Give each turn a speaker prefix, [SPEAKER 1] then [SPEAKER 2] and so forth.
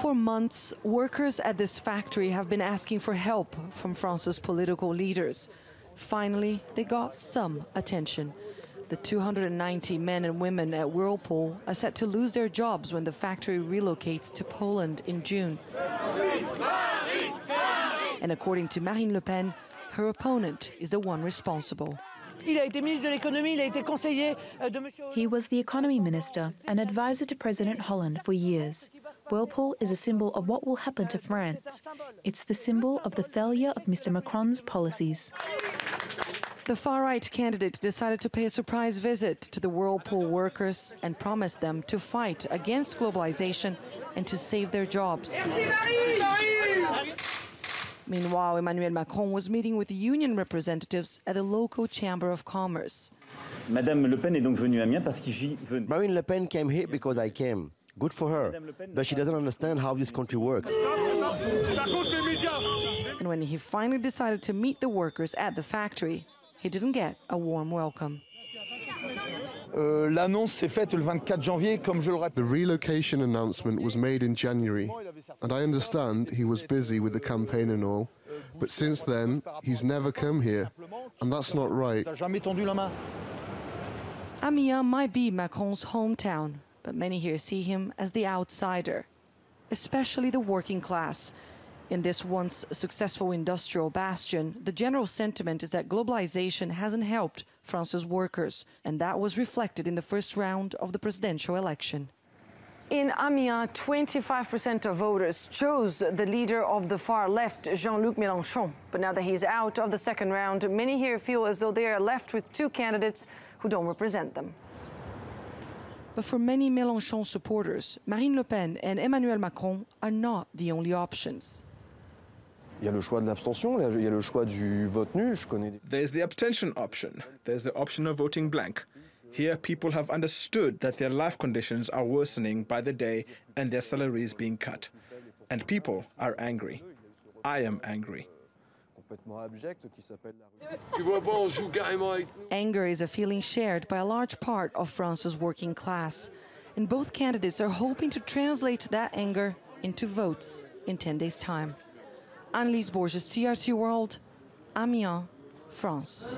[SPEAKER 1] For months, workers at this factory have been asking for help from France's political leaders. Finally, they got some attention. The 290 men and women at Whirlpool are set to lose their jobs when the factory relocates to Poland in June. And according to Marine Le Pen, her opponent is the one responsible.
[SPEAKER 2] He was the economy minister and advisor to President Hollande for years. Whirlpool is a symbol of what will happen to France. It's the symbol of the failure of Mr. Macron's policies.
[SPEAKER 1] The far-right candidate decided to pay a surprise visit to the Whirlpool workers and promised them to fight against globalization and to save their jobs. Meanwhile, Emmanuel Macron was meeting with union representatives at the local Chamber of Commerce.
[SPEAKER 3] Madame Le Pen est donc venue à Amiens parce que j'y venais.
[SPEAKER 4] Marine Le Pen came here because I came. Good for her, but she doesn't understand how this country works.
[SPEAKER 1] And when he finally decided to meet the workers at the factory, he didn't get a warm welcome.
[SPEAKER 5] L'annonce s'est faite le 24 janvier, comme je le rappelle.
[SPEAKER 6] The relocation announcement was made in January, and I understand he was busy with the campaign and all, but since then, he's never come here, and that's not right.
[SPEAKER 5] Jamais tendu la main.
[SPEAKER 1] Amiens might be Macron's hometown, but many here see him as the outsider, especially the working class. In this once successful industrial bastion, the general sentiment is that globalization hasn't helped France's workers, and that was reflected in the first round of the presidential election. In Amiens, 25% of voters chose the leader of the far left, Jean-Luc Mélenchon. But now that he's out of the second round, many here feel as though they are left with two candidates who don't represent them. But for many Mélenchon supporters, Marine Le Pen and Emmanuel Macron are not the only options.
[SPEAKER 7] Il y a le choix de l'abstention, il y a le choix du vote nul.
[SPEAKER 8] There's the abstention option. There's the option of voting blank. Here, people have understood that their life conditions are worsening by the day and their salaries being cut. And people are angry. I am angry.
[SPEAKER 1] Anger is a feeling shared by a large part of France's working class. And both candidates are hoping to translate that anger into votes in 10 days' time. Annelise Borges, TRT World, Amiens, France.